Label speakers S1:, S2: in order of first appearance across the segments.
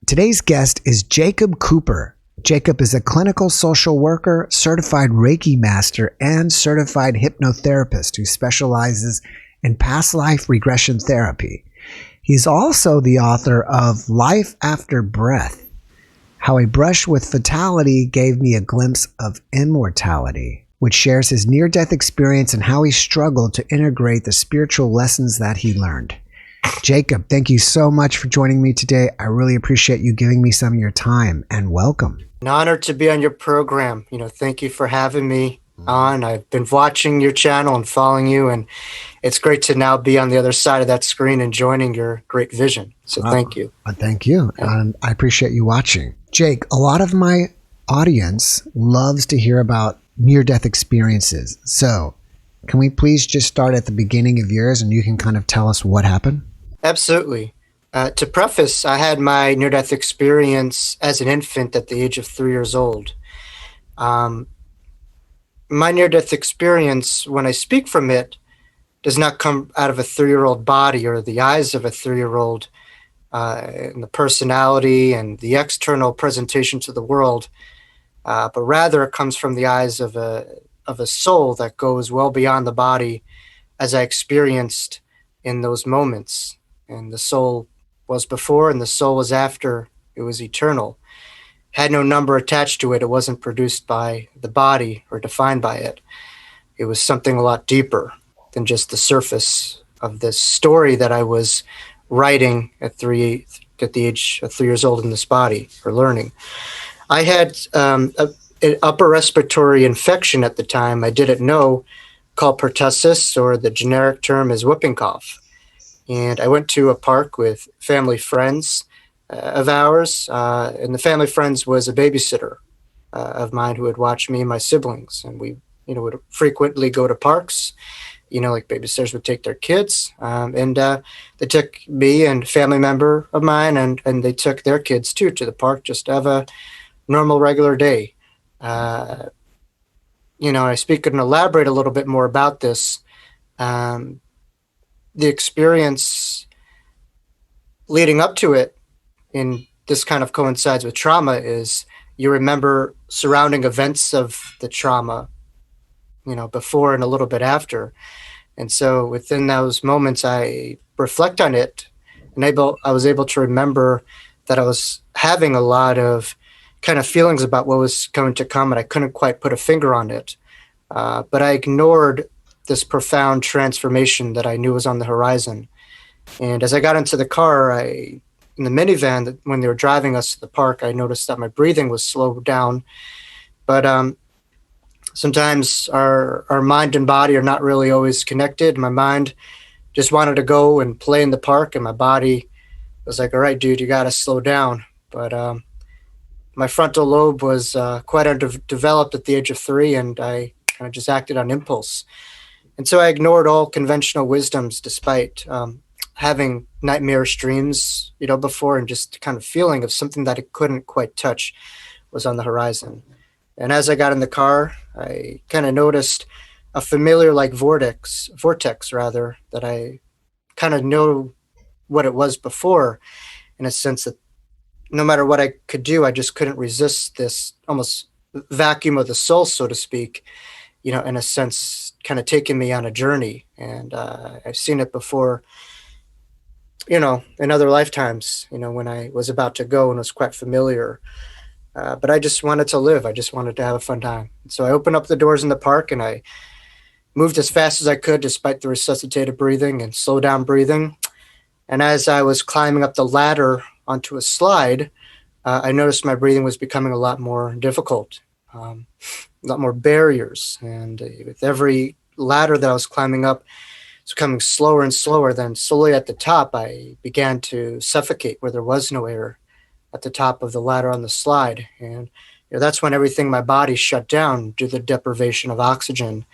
S1: Today's guest is Jacob Cooper. Jacob is a clinical social worker, certified Reiki Master, and certified hypnotherapist who specializes in past life regression therapy. He's also the author of Life After Breath, How a Brush with Fatality Gave Me a Glimpse of Immortality, which shares his near-death experience and how he struggled to integrate the spiritual lessons that he learned. Jacob, thank you so much for joining me today. I really appreciate you giving me some of your time, and welcome.
S2: An honor to be on your program. Thank you for having me on. I've been watching your channel and following you, and it's great to now be on the other side of that screen and joining your great vision. So thank you.
S1: Thank you. And I appreciate you watching. Jake, a lot of my audience loves to hear about near-death experiences. So can we please just start at the beginning of yours and you can kind of tell us what happened?
S2: Absolutely. To preface, I had my near-death experience as an infant at the age of 3 years old. My near-death experience, when I speak from it, does not come out of a 3-year-old body or the eyes of a 3-year-old, and the personality and the external presentation to the world, but rather it comes from the eyes of a soul that goes well beyond the body, as I experienced in those moments. And the soul was before and the soul was after. It was eternal. Had no number attached to it. It wasn't produced by the body or defined by it. It was something a lot deeper than just the surface of this story that I was writing at the age of 3 years old in this body, or learning. I had an upper respiratory infection at the time I didn't know, called pertussis, or the generic term is whooping cough. And I went to a park with family friends of ours, and the family friends was a babysitter of mine who would watch me and my siblings. And we, would frequently go to parks, like babysitters would take their kids. And they took me and a family member of mine, and they took their kids too to the park just to have a normal, regular day. I speak and elaborate a little bit more about this. The experience leading up to it, and this kind of coincides with trauma, is you remember surrounding events of the trauma, before and a little bit after. And so within those moments, I reflect on it, and I was able to remember that I was having a lot of kind of feelings about what was going to come, and I couldn't quite put a finger on it. But I ignored this profound transformation that I knew was on the horizon. And as I got into the car, in the minivan, when they were driving us to the park, I noticed that my breathing was slowed down. But sometimes our mind and body are not really always connected. My mind just wanted to go and play in the park, and my body was like, all right, dude, you got to slow down. But my frontal lobe was quite underdeveloped at the age of 3, and I kind of just acted on impulse. And so I ignored all conventional wisdoms, despite having nightmarish dreams, before, and just kind of feeling of something that I couldn't quite touch was on the horizon. And as I got in the car, I kind of noticed a familiar vortex that I kind of know what it was before, in a sense that no matter what I could do, I just couldn't resist this almost vacuum of the soul, so to speak, in a sense, kind of taking me on a journey. And I've seen it before, in other lifetimes, when I was about to go, and was quite familiar. But I just wanted to live. I just wanted to have a fun time. So I opened up the doors in the park, and I moved as fast as I could, despite the resuscitated breathing and slow down breathing. And as I was climbing up the ladder onto a slide, I noticed my breathing was becoming a lot more difficult. A lot more barriers, and with every ladder that I was climbing up, it's becoming slower and slower. Then slowly at the top, I began to suffocate where there was no air at the top of the ladder on the slide. And that's when everything in my body shut down due to the deprivation of oxygen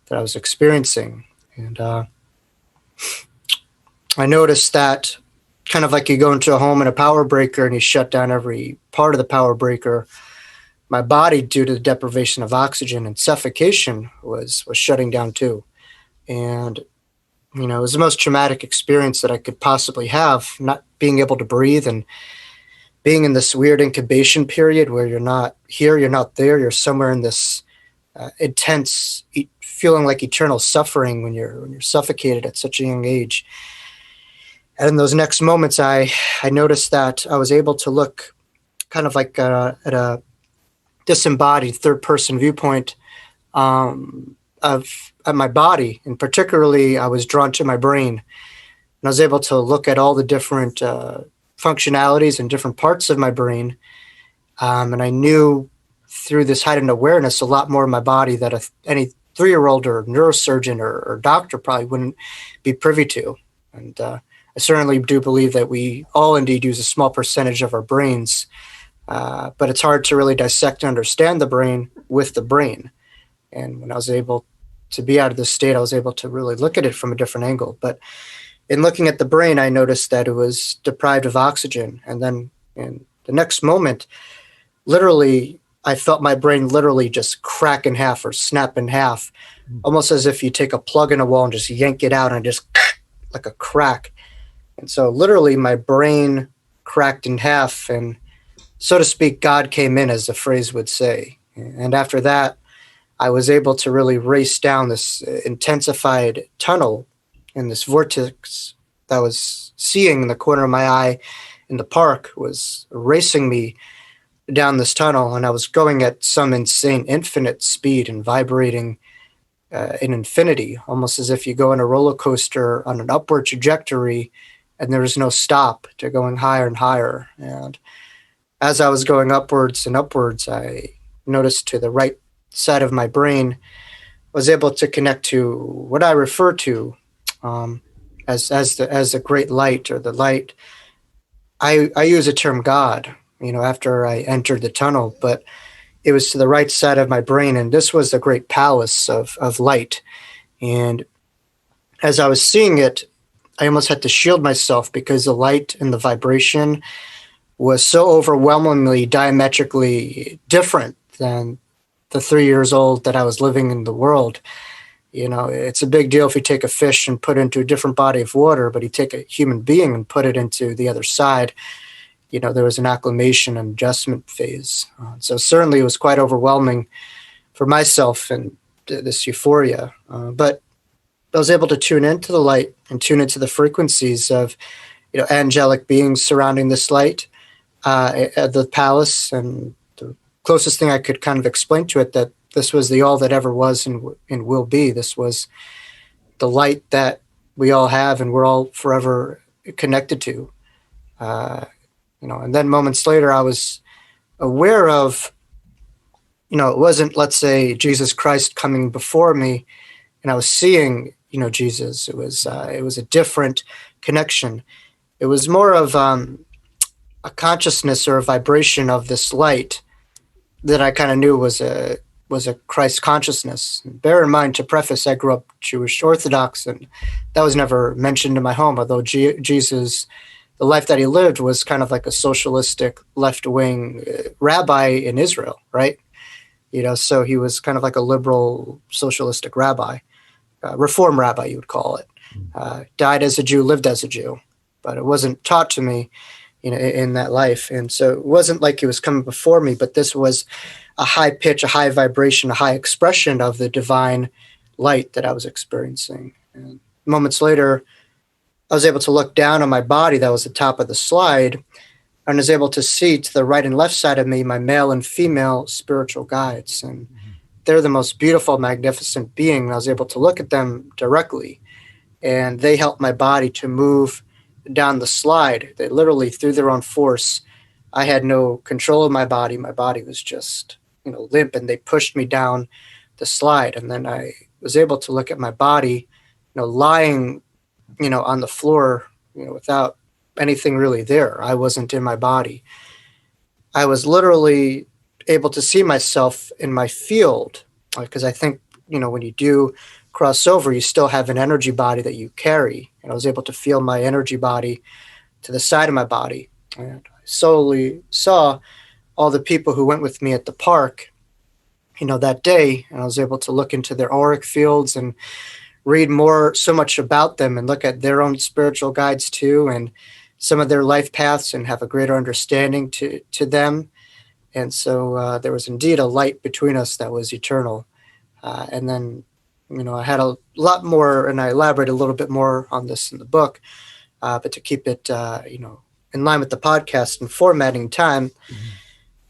S2: that I was experiencing. And I noticed that, kind of like you go into a home in a power breaker and you shut down every part of the power breaker, my body, due to the deprivation of oxygen and suffocation, was shutting down too. And, it was the most traumatic experience that I could possibly have, not being able to breathe and being in this weird incubation period where you're not here, you're not there, you're somewhere in this intense feeling like eternal suffering when you're suffocated at such a young age. And in those next moments, I noticed that I was able to look kind of like at a disembodied third-person viewpoint of my body, and particularly I was drawn to my brain, and I was able to look at all the different functionalities and different parts of my brain, and I knew through this heightened awareness a lot more of my body that any 3-year-old or neurosurgeon or doctor probably wouldn't be privy to. And I certainly do believe that we all indeed use a small percentage of our brains, but it's hard to really dissect and understand the brain with the brain. And when I was able to be out of this state, I was able to really look at it from a different angle. But in looking at the brain, I noticed that it was deprived of oxygen. And then in the next moment, literally, I felt my brain literally just crack in half or snap in half, almost as if you take a plug in a wall and just yank it out and just like a crack. And so literally my brain cracked in half, and so to speak, God came in, as the phrase would say. And after that, I was able to really race down this intensified tunnel in this vortex that I was seeing in the corner of my eye in the park was racing me down this tunnel. And I was going at some insane infinite speed and vibrating in infinity, almost as if you go in a roller coaster on an upward trajectory and there is no stop to going higher and higher. And as I was going upwards and upwards, I noticed to the right side of my brain was able to connect to what I refer to as the great light, or the light. I use the term God, after I entered the tunnel, but it was to the right side of my brain, and this was the great palace of light. And as I was seeing it, I almost had to shield myself because the light and the vibration was so overwhelmingly diametrically different than the 3 years old that I was living in the world. It's a big deal if you take a fish and put it into a different body of water, but you take a human being and put it into the other side. There was an acclimation and adjustment phase. So certainly it was quite overwhelming for myself and this euphoria. But I was able to tune into the light and tune into the frequencies of, angelic beings surrounding this light at the palace. And the closest thing I could kind of explain to it, that this was the all that ever was and will be. This was the light that we all have and we're all forever connected to. And then moments later, I was aware of, it wasn't, let's say, Jesus Christ coming before me and I was seeing, Jesus. It was a different connection. It was more of a consciousness or a vibration of this light that I kind of knew was a Christ consciousness. And bear in mind, to preface, I grew up Jewish Orthodox, and that was never mentioned in my home, although Jesus, the life that he lived was kind of like a socialistic left-wing rabbi in Israel, right? So he was kind of like a liberal socialistic rabbi, reform rabbi, you would call it. Died as a Jew, lived as a Jew, but it wasn't taught to me, in that life. And so it wasn't like he was coming before me, but this was a high pitch, a high vibration, a high expression of the divine light that I was experiencing. And moments later, I was able to look down on my body that was the top of the slide, and was able to see to the right and left side of me my male and female spiritual guides. And they're the most beautiful, magnificent being. I was able to look at them directly, and they helped my body to move down the slide. They literally, through their own force, I had no control of my body. My body was just, limp, and they pushed me down the slide. And then I was able to look at my body, lying, on the floor, without anything really there. I wasn't in my body. I was literally able to see myself in my field, because I think, when you do cross over, you still have an energy body that you carry. And I was able to feel my energy body to the side of my body. And I solely saw all the people who went with me at the park, that day. And I was able to look into their auric fields and read so much about them and look at their own spiritual guides too. And some of their life paths and have a greater understanding to them. And so there was indeed a light between us that was eternal. And then, I had a lot more, and I elaborate a little bit more on this in the book, but to keep it, in line with the podcast and formatting time.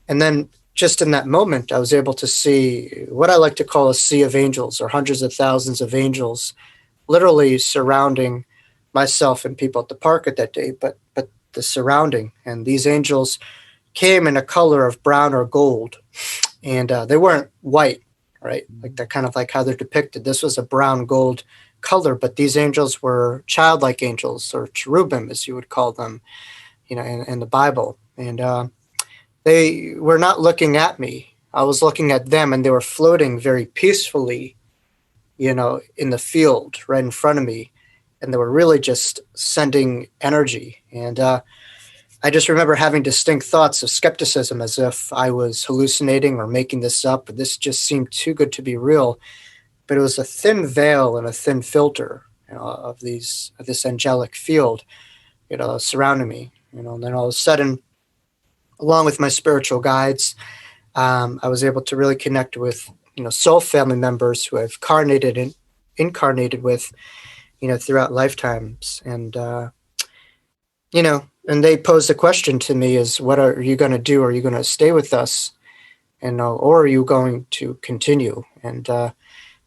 S2: And then just in that moment, I was able to see what I like to call a sea of angels, or hundreds of thousands of angels literally surrounding myself and people at the park at that day, but the surrounding. And these angels came in a color of brown or gold, and they weren't white, right? Like they're kind of like how they're depicted. This was a brown gold color, but these angels were childlike angels, or cherubim, as you would call them, in the Bible. And they were not looking at me. I was looking at them, and they were floating very peacefully, in the field right in front of me. And they were really just sending energy. And I just remember having distinct thoughts of skepticism, as if I was hallucinating or making this up. This just seemed too good to be real. But it was a thin veil and a thin filter, of this angelic field, surrounding me. And then all of a sudden, along with my spiritual guides, I was able to really connect with, soul family members who I've incarnated with, throughout lifetimes. And, and they posed a question to me: is what are you going to do? Are you going to stay with us? And, or are you going to continue? And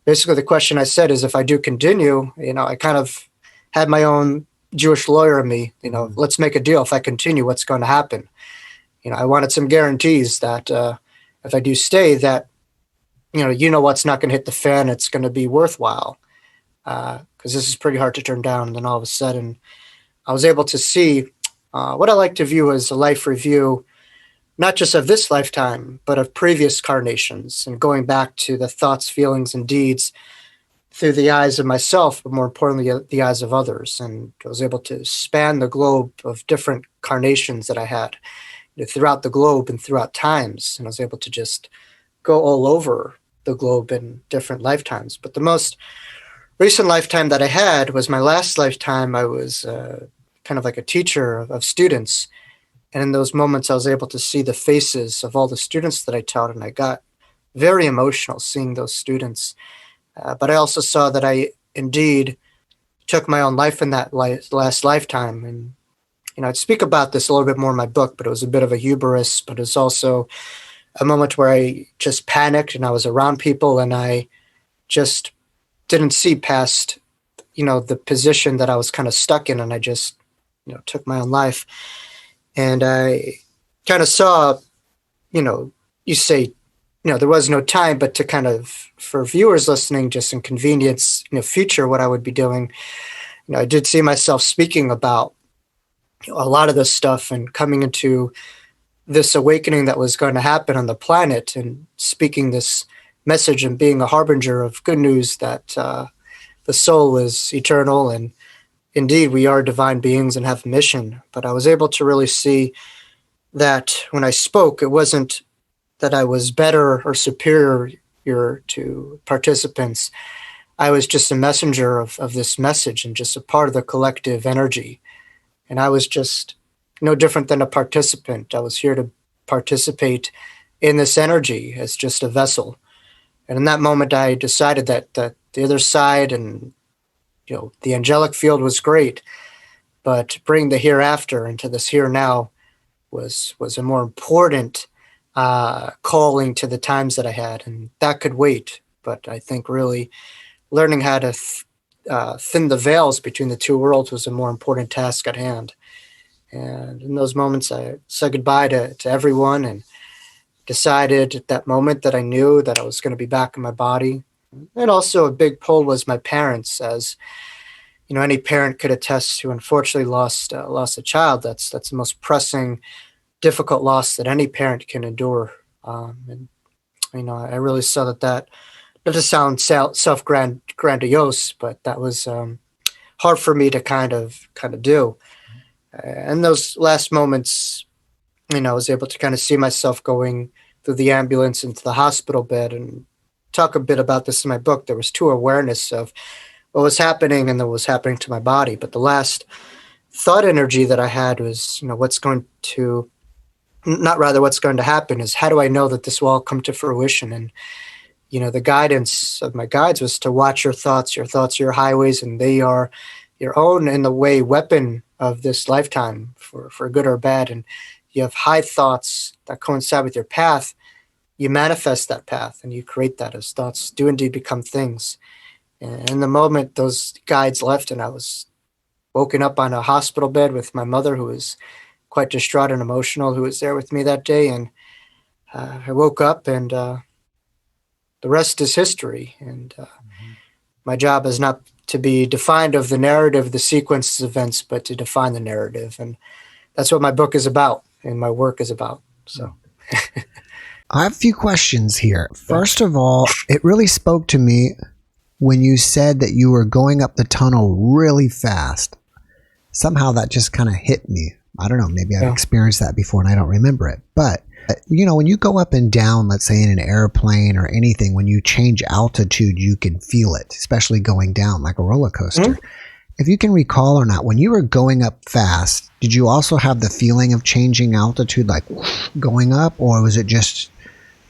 S2: basically the question I said is, if I do continue, I kind of had my own Jewish lawyer in me, let's make a deal. If I continue, what's going to happen? I wanted some guarantees that if I do stay, that, what's not going to hit the fan. It's going to be worthwhile, because this is pretty hard to turn down. And then all of a sudden, I was able to see what I like to view as a life review, not just of this lifetime, but of previous incarnations, and going back to the thoughts, feelings, and deeds through the eyes of myself, but more importantly, the eyes of others. And I was able to span the globe of different incarnations that I had, throughout the globe and throughout times. And I was able to just go all over the globe in different lifetimes. But the most recent lifetime that I had was my last lifetime. I was kind of like a teacher of students. And in those moments, I was able to see the faces of all the students that I taught. And I got very emotional seeing those students. But I also saw that I indeed took my own life in that last lifetime. And I'd speak about this a little bit more in my book, but it was a bit of a hubris, but it was also a moment where I just panicked, and I was around people, and I just didn't see past, the position that I was kind of stuck in. And I just, took my own life. And I kind of saw, you say, there was no time, but to kind of, for viewers listening, just in convenience, future, what I would be doing, I did see myself speaking about a lot of this stuff and coming into this awakening that was going to happen on the planet, and speaking this message and being a harbinger of good news that the soul is eternal, and indeed we are divine beings and have a mission. But I was able to really see that when I spoke, it wasn't that I was better or superior to participants. I was just a messenger of this message, and just a part of the collective energy. And I was just no different than a participant. I was here to participate in this energy as just a vessel. And in that moment, I decided that the other side and, the angelic field was great, but bringing the hereafter into this here now was a more important calling to the times that I had. And that could wait. But I think really learning how to thin the veils between the two worlds was a more important task at hand. And in those moments, I said goodbye to everyone, and decided at that moment that I knew that I was going to be back in my body. And also a big pull was my parents, as any parent could attest, who unfortunately lost a child. That's the most pressing, difficult loss that any parent can endure. And I really saw that. Not to sound grandiose, but that was hard for me to kind of do. And those last moments, I was able to kind of see myself going through the ambulance into the hospital bed, and talk a bit about this in my book. There was two awareness of what was happening and what was happening to my body. But the last thought energy that I had was, what's going to happen is, how do I know that this will all come to fruition? And, the guidance of my guides was to watch your thoughts. Your thoughts are your highways, and they are your own, in the way, weapon of this lifetime, for good or bad. And you have high thoughts that coincide with your path. You manifest that path, and you create that, as thoughts do indeed become things. And in the moment those guides left, and I was woken up on a hospital bed with my mother, who was quite distraught and emotional, who was there with me that day. And I woke up, and the rest is history. And my job is not to be defined of the narrative, the sequence of events, but to define the narrative. And that's what my book is about, and my work is about. So
S1: I have a few questions here. First of all, it really spoke to me when you said that you were going up the tunnel really fast. Somehow that just kind of hit me. I don't know, maybe I've experienced that before and I don't remember it. But, when you go up and down, let's say in an airplane or anything, when you change altitude, you can feel it, especially going down like a roller coaster. Mm-hmm. If you can recall or not, when you were going up fast, did you also have the feeling of changing altitude, like going up, or was it just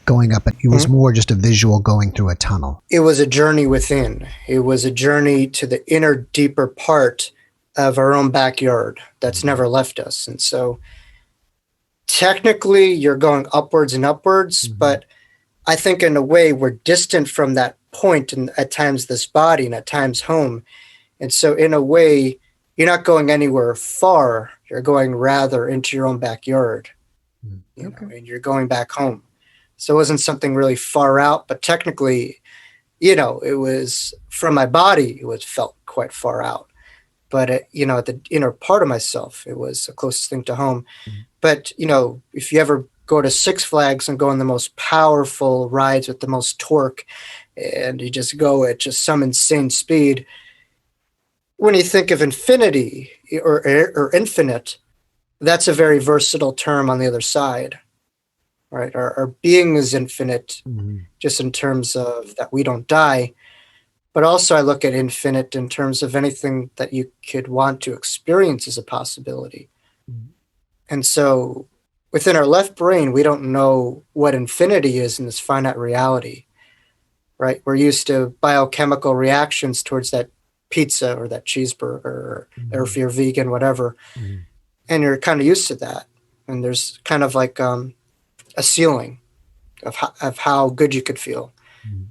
S1: going up? It was more just a visual going through a tunnel.
S2: It was a journey within. It was a journey to the inner, deeper part of our own backyard that's never left us. And so technically you're going upwards and upwards, but I think in a way we're distant from that point, and at times this body, and at times home. And so in a way, you're not going anywhere far. You're going rather into your own backyard, and you're going back home. So it wasn't something really far out, but technically, it was, from my body, it felt quite far out. But, at the inner part of myself, it was the closest thing to home. But, if you ever go to Six Flags and go on the most powerful rides with the most torque, and you just go at just some insane speed, when you think of infinity or infinite, that's a very versatile term on the other side. Right, our being is infinite, just in terms of that we don't die, but also I look at infinite in terms of anything that you could want to experience as a possibility. And so within our left brain, we don't know what infinity is in this finite reality, right? We're used to biochemical reactions towards that pizza or that cheeseburger, or if you're vegan, whatever, and you're kind of used to that. And there's kind of like a ceiling of how good you could feel.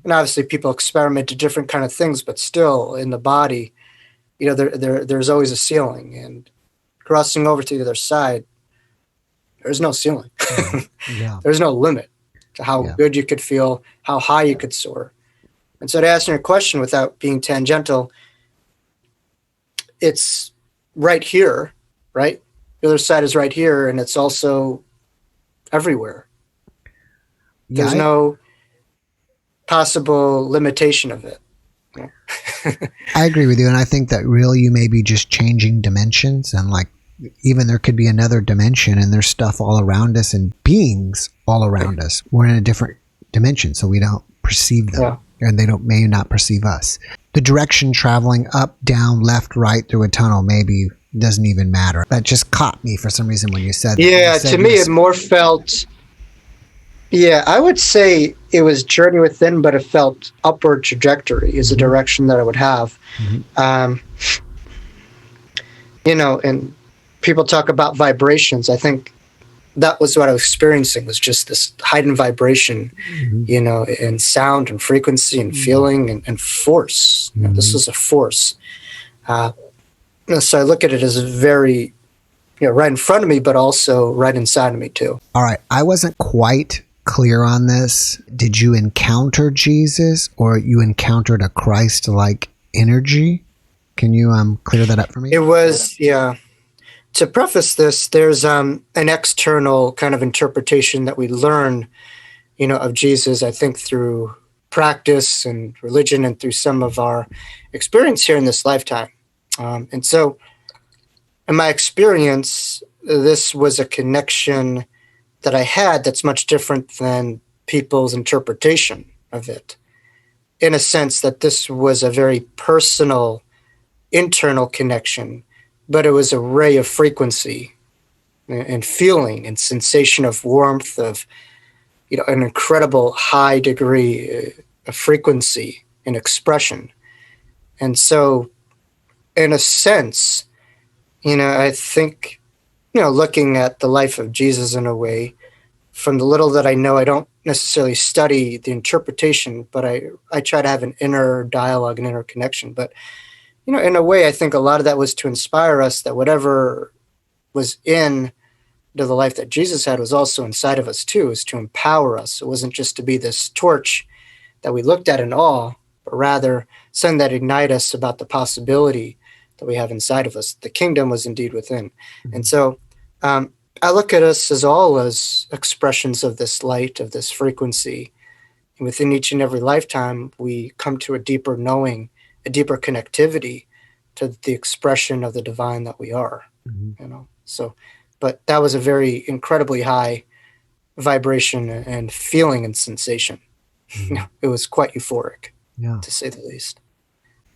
S2: And obviously people experiment to different kind of things, but still in the body, there's always a ceiling. And crossing over to the other side, there's no ceiling. There's no limit to how good you could feel, how high you could soar. And so to answer your question without being tangential, it's right here, right? The other side is right here, and it's also everywhere. There's no possible limitation of it.
S1: I agree with you, and I think that really you may be just changing dimensions, and like even there could be another dimension, and there's stuff all around us and beings all around us. We're in a different dimension, so we don't perceive them, and they may not perceive us. The direction traveling up, down, left, right through a tunnel maybe doesn't even matter. That just caught me for some reason when you said that.
S2: Yeah, to me it more felt... Yeah, I would say it was journey within, but it felt upward trajectory is a direction that I would have. And people talk about vibrations. I think that was what I was experiencing, was just this heightened vibration, in sound and frequency and feeling and force. This is a force. So I look at it as a very, right in front of me, but also right inside of me too.
S1: All right. I wasn't quite clear on this. Did you encounter Jesus, or you encountered a Christ-like energy? Can you clear that up for me?
S2: It was, To preface this, there's an external kind of interpretation that we learn, of Jesus, I think through practice and religion and through some of our experience here in this lifetime. And so in my experience, this was a connection that I had that's much different than people's interpretation of it, in a sense that this was a very personal, internal connection but it was a ray of frequency and feeling and sensation of warmth, of an incredible high degree of frequency and expression. And so, in a sense, I think, looking at the life of Jesus in a way, from the little that I know, I don't necessarily study the interpretation, but I try to have an inner dialogue and inner connection. But, in a way, I think a lot of that was to inspire us, that whatever was in the life that Jesus had was also inside of us too, is to empower us. It wasn't just to be this torch that we looked at in awe, but rather something that ignite us about the possibility that we have inside of us. The kingdom was indeed within. Mm-hmm. And so I look at us as all as expressions of this light, of this frequency. And within each and every lifetime, we come to a deeper knowing, a deeper connectivity to the expression of the divine that we are. Mm-hmm. So, but that was a very incredibly high vibration and feeling and sensation. Mm-hmm. It was quite euphoric, to say the least.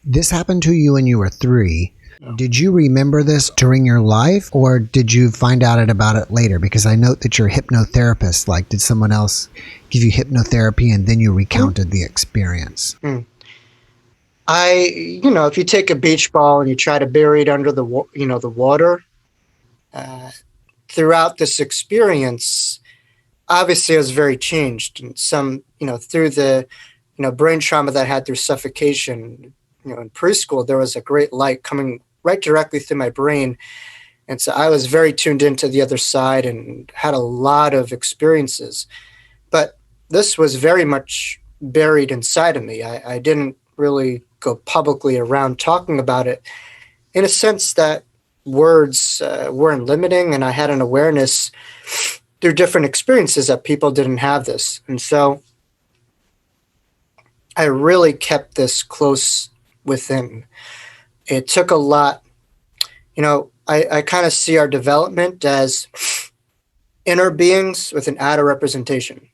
S1: This happened to you when you were 3. Did you remember this during your life, or did you find out about it later? Because I note that you're a hypnotherapist. Like, did someone else give you hypnotherapy and then you recounted the experience?
S2: If you take a beach ball and you try to bury it under the water, throughout this experience, obviously I was very changed. And some, through the, brain trauma that I had through suffocation, in preschool, there was a great light coming right directly through my brain. And so I was very tuned into the other side and had a lot of experiences. But this was very much buried inside of me. I didn't really go publicly around talking about it, in a sense that words weren't limiting, and I had an awareness through different experiences that people didn't have this. And so I really kept this close within. It took a lot. I kind of see our development as inner beings with an outer representation.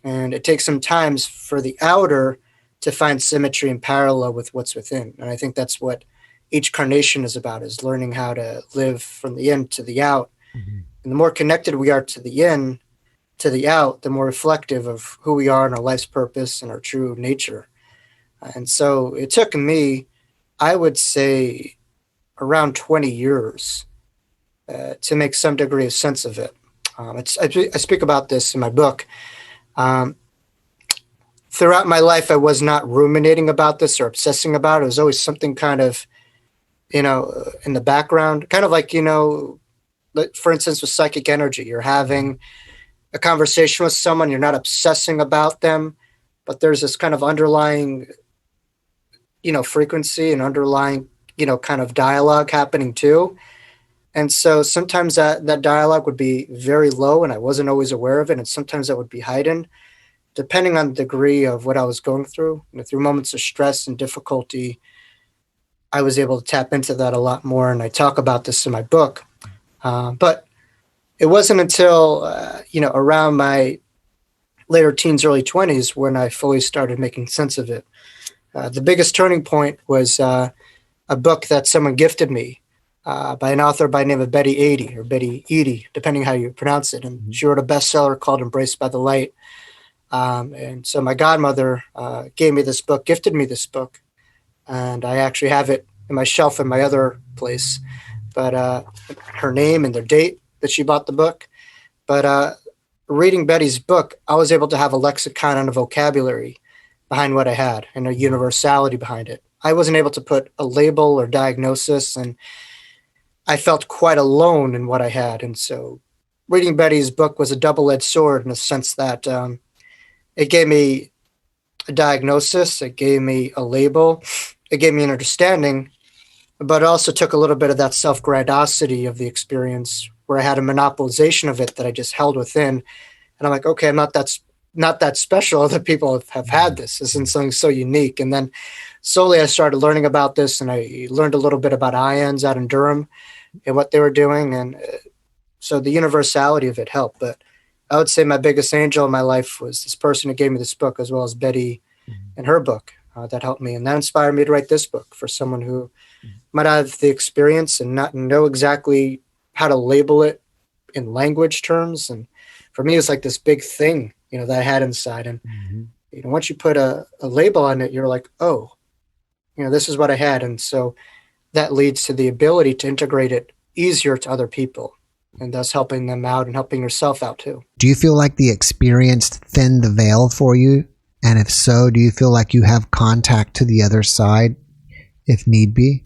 S2: And it takes some time for the outer to find symmetry and parallel with what's within. And I think that's what each carnation is about, is learning how to live from the in to the out. Mm-hmm. And the more connected we are to the in, to the out, the more reflective of who we are and our life's purpose and our true nature. And so it took me, I would say, around 20 years to make some degree of sense of it. I speak about this in my book. Throughout my life, I was not ruminating about this or obsessing about it. It was always something kind of, in the background, kind of like, for instance, with psychic energy, you're having a conversation with someone, you're not obsessing about them, but there's this kind of underlying, frequency and underlying, kind of dialogue happening too. And so sometimes that dialogue would be very low and I wasn't always aware of it. And sometimes that would be heightened, depending on the degree of what I was going through. Through moments of stress and difficulty, I was able to tap into that a lot more. And I talk about this in my book. But it wasn't until, around my later teens, early 20s, when I fully started making sense of it. The biggest turning point was a book that someone gifted me by an author by the name of Betty Eady, depending how you pronounce it. And she wrote a bestseller called Embraced by the Light. And so my godmother gave me this book, gifted me this book. And I actually have it in my shelf in my other place. But her name and the date that she bought the book. But reading Betty's book, I was able to have a lexicon and a vocabulary behind what I had and a universality behind it. I wasn't able to put a label or diagnosis, and I felt quite alone in what I had. And so reading Betty's book was a double-edged sword in the sense that it gave me a diagnosis, it gave me a label, it gave me an understanding, but it also took a little bit of that self-grandiosity of the experience where I had a monopolization of it that I just held within. And I'm like, okay, I'm not that special. Other people have had this. This isn't something so unique. And then slowly I started learning about this, and I learned a little bit about ions out in Durham and what they were doing. And so the universality of it helped. But I would say my biggest angel in my life was this person who gave me this book, as well as Betty and her book that helped me. And that inspired me to write this book for someone who might have the experience and not know exactly how to label it in language terms. And for me, it's like this big thing, that I had inside. And, once you put a label on it, you're like, oh, this is what I had. And so that leads to the ability to integrate it easier to other people, and thus helping them out and helping yourself out too.
S1: Do you feel like the experience thinned the veil for you? And if so, do you feel like you have contact to the other side if need be?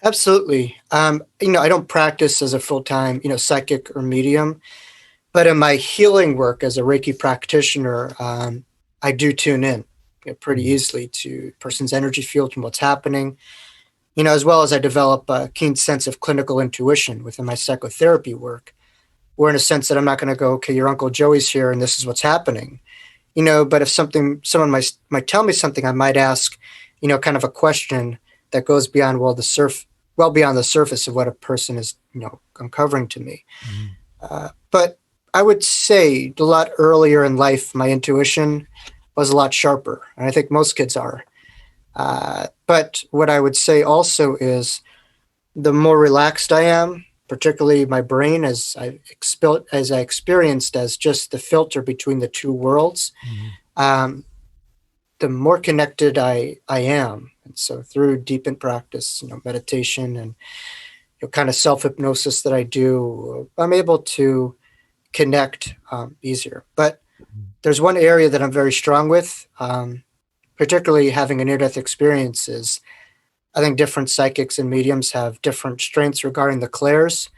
S2: Absolutely. I don't practice as a full-time, psychic or medium, but in my healing work as a Reiki practitioner, I do tune in pretty easily to a person's energy field and what's happening, as well as I develop a keen sense of clinical intuition within my psychotherapy work, where in a sense that I'm not going to go, okay, your Uncle Joey's here and this is what's happening, but if someone might tell me something, I might ask, kind of a question that goes beyond, well beyond the surface of what a person is, uncovering to me. But I would say a lot earlier in life, my intuition was a lot sharper, and I think most kids are. But what I would say also is the more relaxed I am, particularly my brain, as I experienced as just the filter between the two worlds, the more connected I am. And so through deepened practice, meditation and kind of self-hypnosis that I do, I'm able to connect easier. But there's one area that I'm very strong with, particularly having a near-death experience, is I think different psychics and mediums have different strengths regarding the clairs,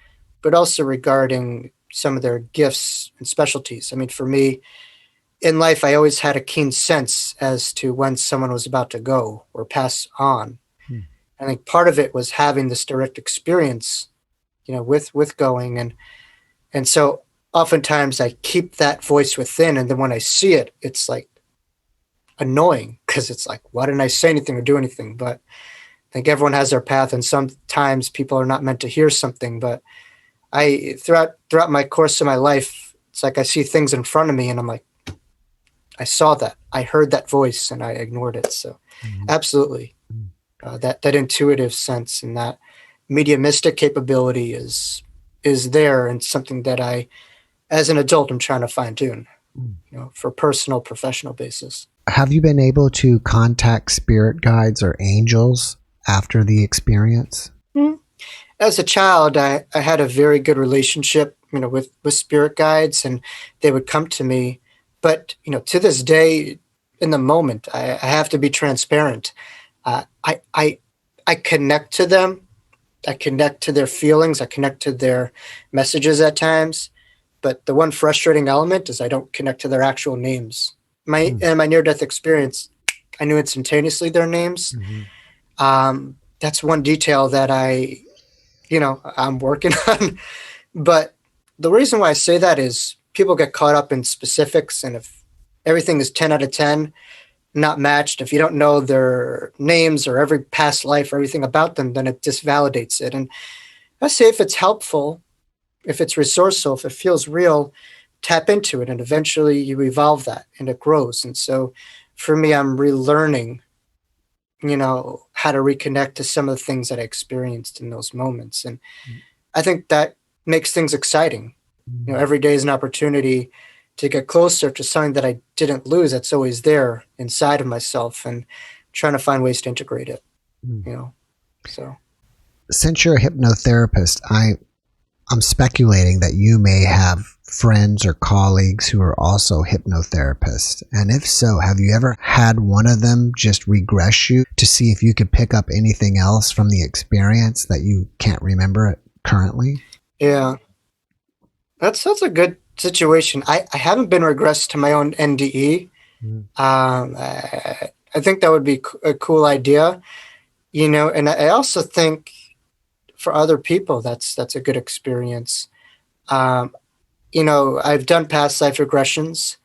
S2: but also regarding some of their gifts and specialties. I mean, for me, in life, I always had a keen sense as to when someone was about to go or pass on. I think part of it was having this direct experience, with going. And so oftentimes I keep that voice within. And then when I see it, it's like annoying because it's like, why didn't I say anything or do anything? But I think everyone has their path, and sometimes people are not meant to hear something. But throughout my course of my life, it's like I see things in front of me and I'm like, I saw that, I heard that voice, and I ignored it. So absolutely, that intuitive sense and that mediumistic capability is there, and something that I, as an adult, I'm trying to fine tune, for personal, professional basis.
S1: Have you been able to contact spirit guides or angels after the experience?
S2: As a child, I had a very good relationship, with spirit guides, and they would come to me. But, to this day, in the moment, I have to be transparent. I connect to them. I connect to their feelings. I connect to their messages at times. But the one frustrating element is I don't connect to their actual names. In my near-death experience, I knew instantaneously their names. That's one detail that I'm working on. But the reason why I say that is people get caught up in specifics, and if everything is 10 out of 10, not matched, if you don't know their names or every past life or everything about them, then it disvalidates it. And I say if it's helpful, if it's resourceful, if it feels real, tap into it, and eventually you evolve that and it grows. And so for me, I'm relearning, how to reconnect to some of the things that I experienced in those moments. And I think that makes things exciting. Every day is an opportunity to get closer to something that I didn't lose, that's always there inside of myself, and trying to find ways to integrate it. So
S1: Since you're a hypnotherapist, I'm speculating that you may have friends or colleagues who are also hypnotherapists. And if so, have you ever had one of them just regress you to see if you could pick up anything else from the experience that you can't remember currently?
S2: Yeah, that's a good situation. I haven't been regressed to my own NDE. I think that would be a cool idea, and I also think for other people, that's a good experience. I've done past life regressions,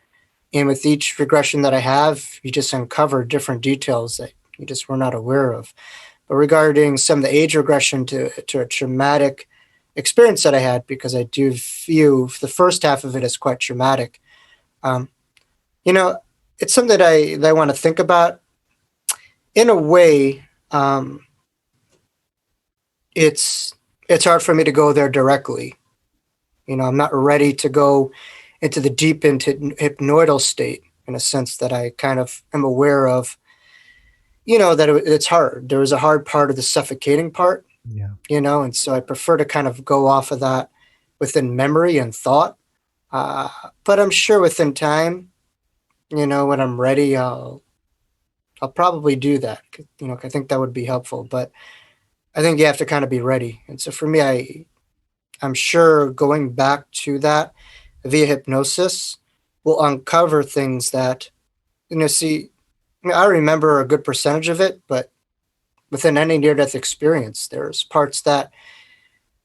S2: and with each regression that I have, you just uncover different details that you just were not aware of. But regarding some of the age regression to a traumatic experience that I had, because I do view the first half of it as quite traumatic, it's something that I want to think about. In a way, it's hard for me to go there directly. I'm not ready to go into the deep into hypnoidal state in a sense that I kind of am aware of, that it's hard. There is a hard part of the suffocating part,
S1: Yeah.
S2: and so I prefer to kind of go off of that within memory and thought. But I'm sure within time, when I'm ready, I'll probably do that. I think that would be helpful, but I think you have to kind of be ready. And so for me, I'm sure going back to that via hypnosis will uncover things that, see, I remember a good percentage of it, but within any near-death experience, there's parts that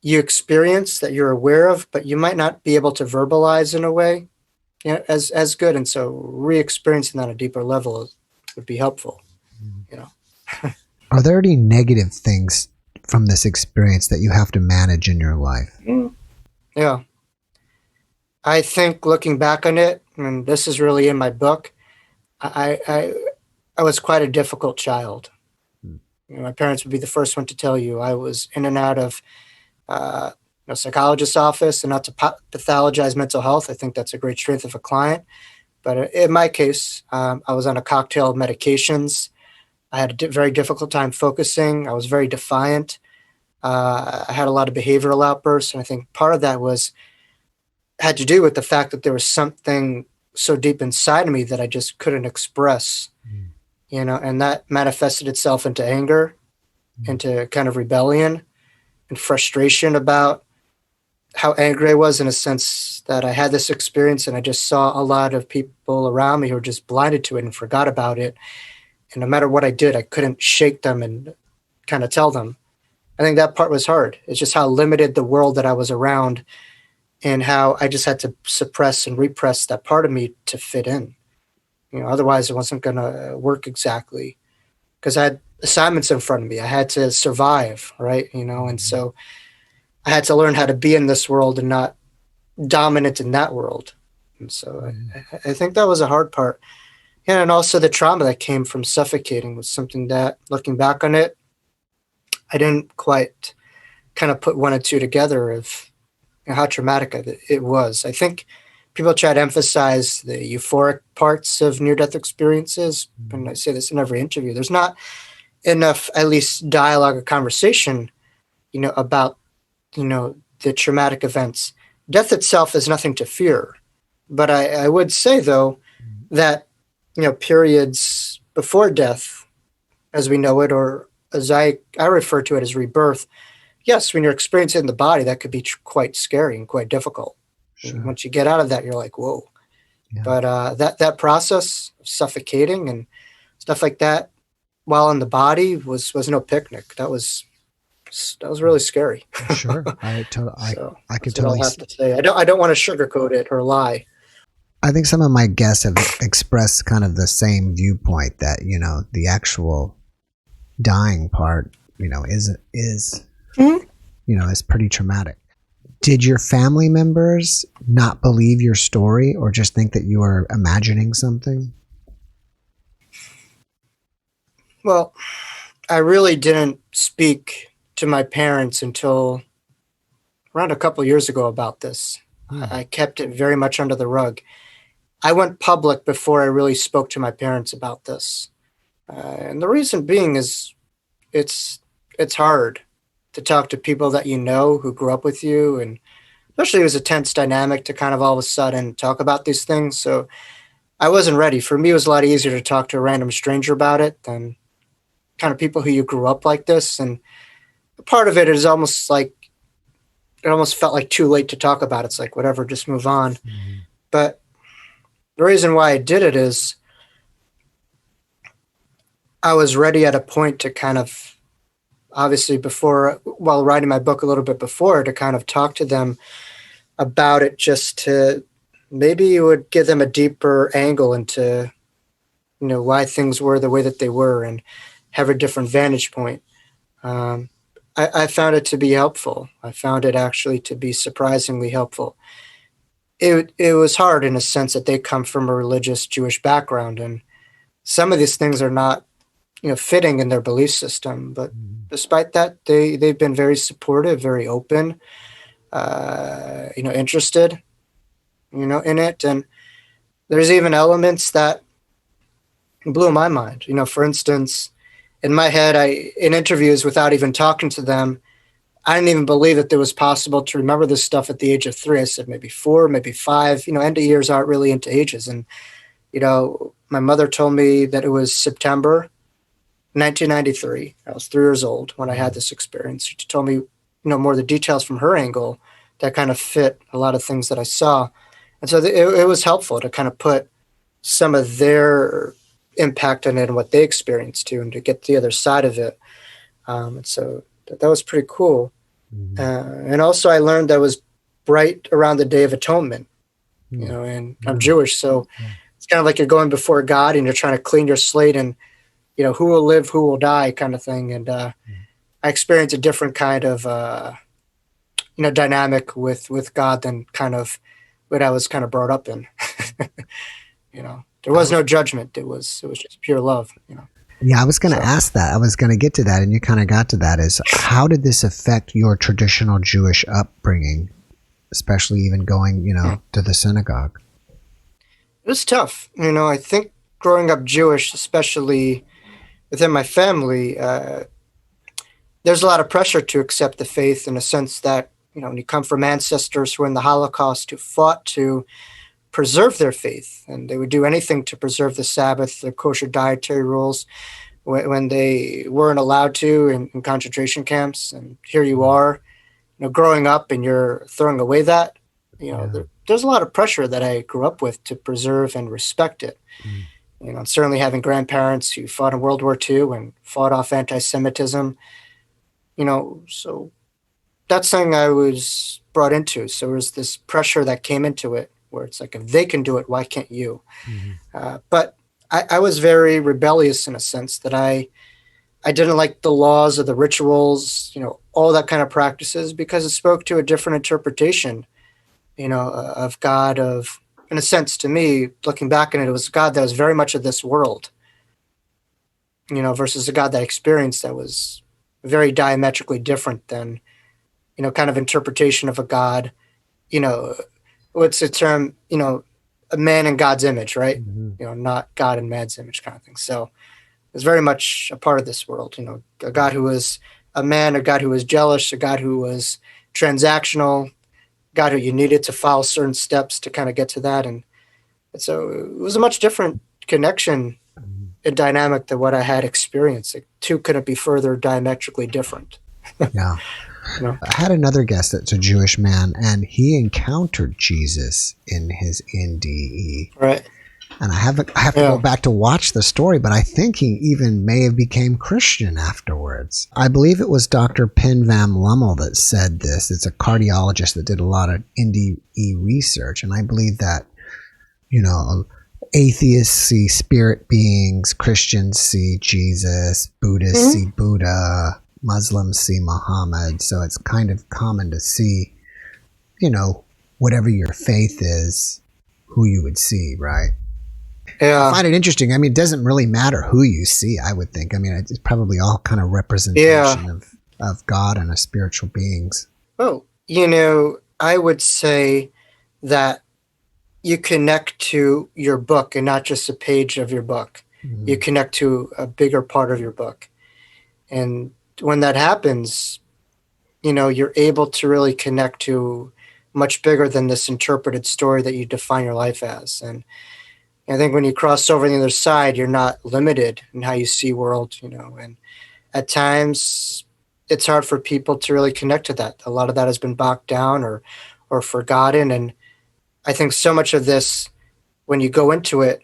S2: you experience that you're aware of, but you might not be able to verbalize in a way, as good. And so re-experiencing that on a deeper level would be helpful,
S1: Are there any negative things from this experience that you have to manage in your life?
S2: Yeah. I think looking back on it, and this is really in my book, I was quite a difficult child. My parents would be the first one to tell you I was in and out of a psychologist's office, and not to pathologize mental health. I think that's a great strength of a client. But in my case, I was on a cocktail of medications. I had a very difficult time focusing. I was very defiant. I had a lot of behavioral outbursts, and I think part of that had to do with the fact that there was something so deep inside of me that I just couldn't express, and that manifested itself into anger, into kind of rebellion and frustration about how angry I was, in a sense that I had this experience and I just saw a lot of people around me who were just blinded to it and forgot about it. And no matter what I did, I couldn't shake them and kind of tell them. I think that part was hard. It's just how limited the world that I was around, and how I just had to suppress and repress that part of me to fit in. Otherwise it wasn't going to work exactly, because I had assignments in front of me. I had to survive, right? And so I had to learn how to be in this world and not dominant in that world. And so I think that was a hard part. And also the trauma that came from suffocating was something that, looking back on it, I didn't quite kind of put one and two together of how traumatic it was. I think people try to emphasize the euphoric parts of near-death experiences, and I say this in every interview. There's not enough, at least, dialogue or conversation, about, the traumatic events. Death itself is nothing to fear, but I would say, though, that, periods before death, as we know it, or as I refer to it as rebirth, yes, when you're experiencing the body, that could be quite scary and quite difficult. Sure. Once you get out of that, you're like, whoa. Yeah. But that process of suffocating and stuff like that while in the body was no picnic. That was really scary.
S1: Sure. I could totally
S2: have to say. I don't want to sugarcoat it or lie.
S1: I think some of my guests have expressed kind of the same viewpoint that, the actual dying part, is pretty traumatic. Did your family members not believe your story, or just think that you were imagining something?
S2: Well, I really didn't speak to my parents until around a couple of years ago about this. I kept it very much under the rug. I went public before I really spoke to my parents about this. And the reason being is it's hard to talk to people that who grew up with you, and especially it was a tense dynamic to kind of all of a sudden talk about these things. So I wasn't ready. For me, it was a lot easier to talk to a random stranger about it than kind of people who you grew up like this. And part of it is almost like, it almost felt like too late to talk about it. It's like, whatever, just move on. Mm-hmm. But the reason why I did it is I was ready at a point to kind of, obviously while writing my book a little bit before, to kind of talk to them about it, just to maybe it would give them a deeper angle into, why things were the way that they were, and have a different vantage point. I found it to be helpful. I found it actually to be surprisingly helpful. It was hard in a sense that they come from a religious Jewish background, and some of these things are not fitting in their belief system. But despite that, they've been very supportive, very open, interested, in it. And there's even elements that blew my mind. For instance, in my head, in interviews, without even talking to them, I didn't even believe that it was possible to remember this stuff at the age of 3. I said maybe 4, maybe 5. End of years aren't really into ages. And, my mother told me that it was September 1993. I was 3 years old when I had this experience. She told me, more of the details from her angle that kind of fit a lot of things that I saw. And so it was helpful to kind of put some of their impact on it and what they experienced too, and to get the other side of it. And so that was pretty cool. And also I learned that it was right around the Day of Atonement, and I'm Jewish. So it's kind of like you're going before God and you're trying to clean your slate and, who will live, who will die kind of thing. And I experienced a different kind of, dynamic with God than kind of what I was kind of brought up in. There was no judgment. It was just pure love.
S1: Yeah, I was going to ask that. I was going to get to that, and you kind of got to that. Is how did this affect your traditional Jewish upbringing, especially even going, to the synagogue?
S2: It was tough. I think growing up Jewish, especially within my family, there's a lot of pressure to accept the faith in a sense that, when you come from ancestors who were in the Holocaust, who fought to preserve their faith, and they would do anything to preserve the Sabbath, the kosher dietary rules, when they weren't allowed to in concentration camps. And here you are, growing up, and you're throwing away that. There's a lot of pressure that I grew up with to preserve and respect it. And certainly having grandparents who fought in World War II and fought off anti-Semitism, so that's something I was brought into. So there was this pressure that came into it where it's like, if they can do it, why can't you? But I was very rebellious in a sense that I didn't like the laws or the rituals, all that kind of practices, because it spoke to a different interpretation, of God, in a sense, to me, looking back on it, it was God that was very much of this world, versus a God that I experienced that was very diametrically different than, kind of interpretation of a God, what's the term, a man in God's image, right? Not God in man's image kind of thing. So it's very much a part of this world, a God who was a man, a God who was jealous, a God who was transactional, God who you needed to follow certain steps to kind of get to that. And so it was a much different connection and dynamic than what I had experienced. The two couldn't be further diametrically different.
S1: Yeah. I had another guest that's a Jewish man, and he encountered Jesus in his NDE.
S2: Right.
S1: And I have to go back to watch the story, but I think he even may have became Christian afterwards. I believe it was Dr. Pin Van Lummel that said this. It's a cardiologist that did a lot of NDE research, and I believe that, atheists see spirit beings, Christians see Jesus, Buddhists see Buddha, Muslims see Muhammad. So it's kind of common to see, whatever your faith is, who you would see, right?
S2: Yeah.
S1: I find it interesting. I mean, it doesn't really matter who you see, I would think. I mean, it's probably all kind of representation of God and of spiritual beings.
S2: Oh, I would say that you connect to your book and not just a page of your book. You connect to a bigger part of your book. And when that happens, you're able to really connect to much bigger than this interpreted story that you define your life as. And I think when you cross over on the other side, you're not limited in how you see world, and at times it's hard for people to really connect to that. A lot of that has been bogged down or forgotten. And I think so much of this, when you go into it,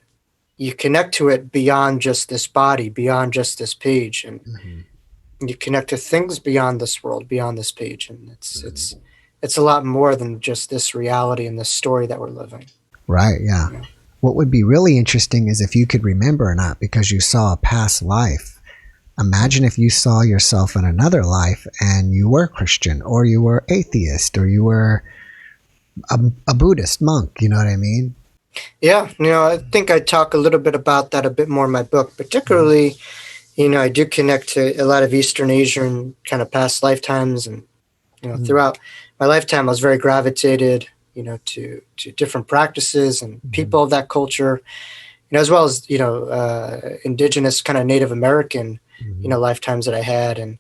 S2: you connect to it beyond just this body, beyond just this page. And you connect to things beyond this world, beyond this page. And it's a lot more than just this reality and this story that we're living.
S1: Right. Yeah. What would be really interesting is if you could remember or not, because you saw a past life. Imagine if you saw yourself in another life and you were Christian, or you were atheist, or you were a Buddhist monk. You know what I mean?
S2: Yeah. I think I talk a little bit about that a bit more in my book, particularly, I do connect to a lot of Eastern Asian kind of past lifetimes, and throughout my lifetime, I was very gravitated, to different practices and people of that culture, as well as indigenous kind of Native American, lifetimes that I had, and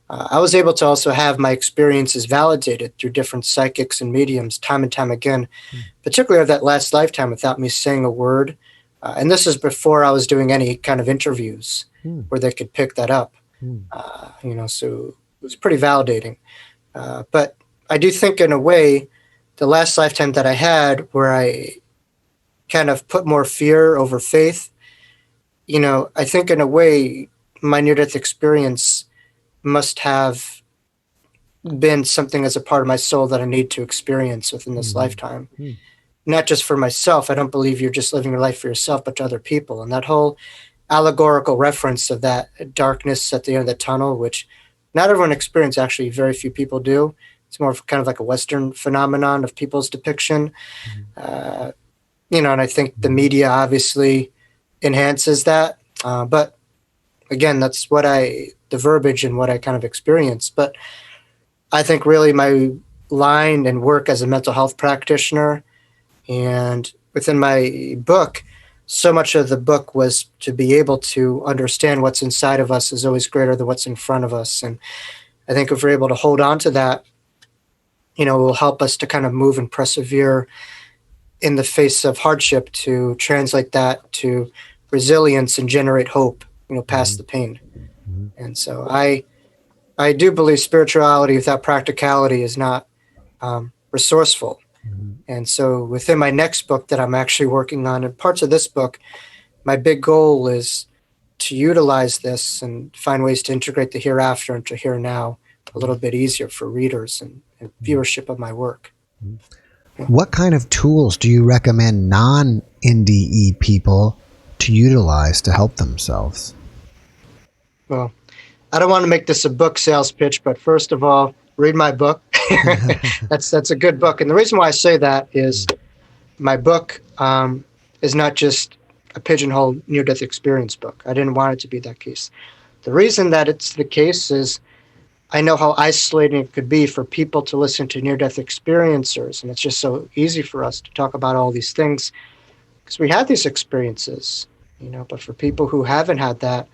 S2: I was able to also have my experiences validated through different psychics and mediums time and time again, particularly of that last lifetime without me saying a word. And this is before I was doing any kind of interviews where they could pick that up. So it was pretty validating. But I do think in a way, the last lifetime that I had where I kind of put more fear over faith, I think in a way, my near-death experience must have been something as a part of my soul that I need to experience within this lifetime. Not just for myself. I don't believe you're just living your life for yourself, but to other people. And that whole allegorical reference of that darkness at the end of the tunnel, which not everyone experiences, actually very few people do. It's more of kind of like a Western phenomenon of people's depiction. And I think the media obviously enhances that. But again, that's the verbiage and what I kind of experienced. But I think really my line and work as a mental health practitioner and within my book, so much of the book was to be able to understand what's inside of us is always greater than what's in front of us. And I think if we're able to hold on to that, it will help us to kind of move and persevere in the face of hardship, to translate that to resilience and generate hope, past the pain. And so I do believe spirituality without practicality is not resourceful. And so within my next book that I'm actually working on, and parts of this book, my big goal is to utilize this and find ways to integrate the hereafter into here now a little bit easier for readers and viewership of my work.
S1: What kind of tools do you recommend non-NDE people to utilize to help themselves?
S2: Well, I don't want to make this a book sales pitch, but first of all, read my book. That's a good book. And the reason why I say that is my book is not just a pigeonhole near-death experience book. I didn't want it to be that case. The reason that it's the case is I know how isolating it could be for people to listen to near-death experiencers. And it's just so easy for us to talk about all these things because we had these experiences, but for people who haven't had that,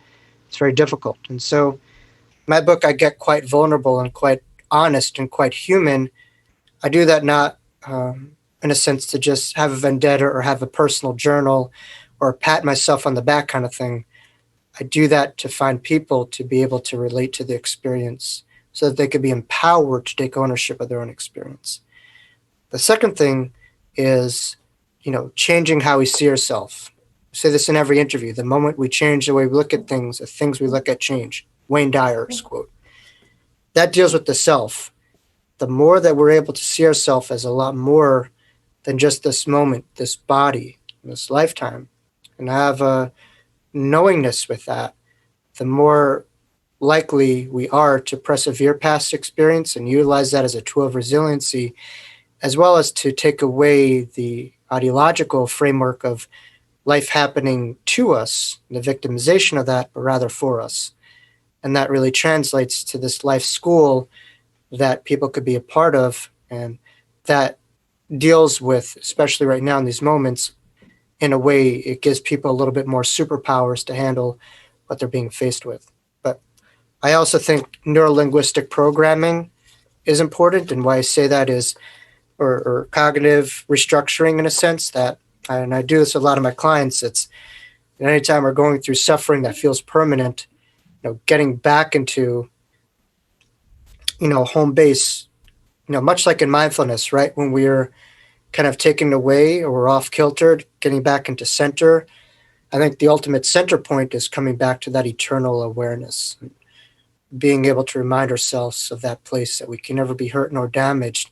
S2: it's very difficult. And so my book, I get quite vulnerable and quite honest and quite human. I do that not in a sense to just have a vendetta or have a personal journal or pat myself on the back kind of thing. I do that to find people to be able to relate to the experience so that they could be empowered to take ownership of their own experience. The second thing is, changing how we see ourselves. I say this in every interview. The moment we change the way we look at things, the things we look at change. Wayne Dyer's quote. That deals with the self. The more that we're able to see ourselves as a lot more than just this moment, this body, this lifetime, and have a knowingness with that, the more likely we are to persevere past experience and utilize that as a tool of resiliency, as well as to take away the ideological framework of life happening to us, the victimization of that, but rather for us. And that really translates to this life school that people could be a part of, and that deals with, especially right now in these moments, in a way it gives people a little bit more superpowers to handle what they're being faced with. But I also think neurolinguistic programming is important, and why I say that is, or cognitive restructuring in a sense, that, and I do this with a lot of my clients, it's anytime we're going through suffering that feels permanent, getting back into, home base, much like in mindfulness, right? When we're kind of taken away or we're off kiltered, getting back into center. I think the ultimate center point is coming back to that eternal awareness, being able to remind ourselves of that place that we can never be hurt nor damaged.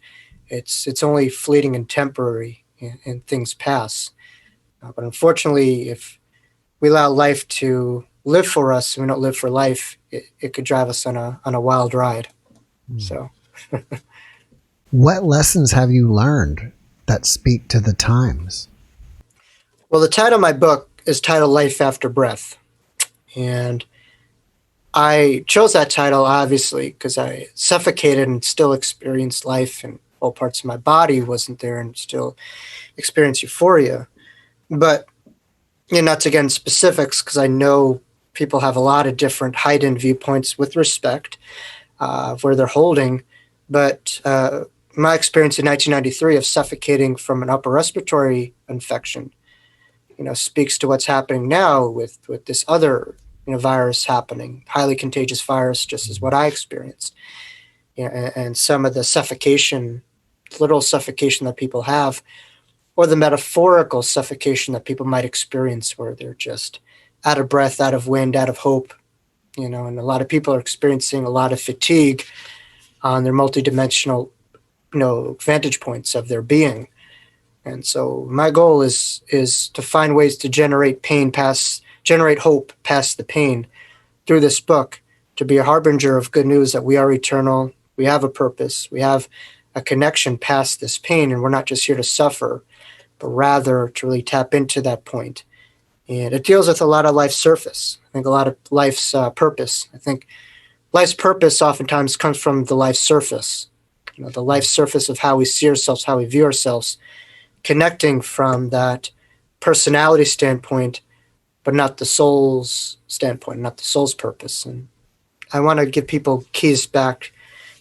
S2: It's only fleeting and temporary, and things pass. But unfortunately, if we allow life to live for us and we don't live for life, it could drive us on a wild ride. So
S1: What lessons have you learned that speak to the times?
S2: Well, the title of my book is titled Life After Breath. And I chose that title, obviously, because I suffocated and still experienced life, and all parts of my body wasn't there and still experienced euphoria. But not to get into specifics, because I know people have a lot of different heightened viewpoints with respect of where they're holding. But my experience in 1993 of suffocating from an upper respiratory infection, speaks to what's happening now with this other virus happening, highly contagious virus, just as what I experienced. And some of the suffocation, literal suffocation that people have, or the metaphorical suffocation that people might experience, where they're just out of breath, out of wind, out of hope. And a lot of people are experiencing a lot of fatigue on their multidimensional, vantage points of their being. And so my goal is to find ways to generate hope past the pain through this book, to be a harbinger of good news that we are eternal, we have a purpose, we have a connection past this pain, and we're not just here to suffer, but rather to really tap into that point. And it deals with a lot of life's surface. I think a lot of life's purpose. I think life's purpose oftentimes comes from the life surface, the life surface of how we see ourselves, how we view ourselves, connecting from that personality standpoint, but not the soul's standpoint, not the soul's purpose. And I want to give people keys back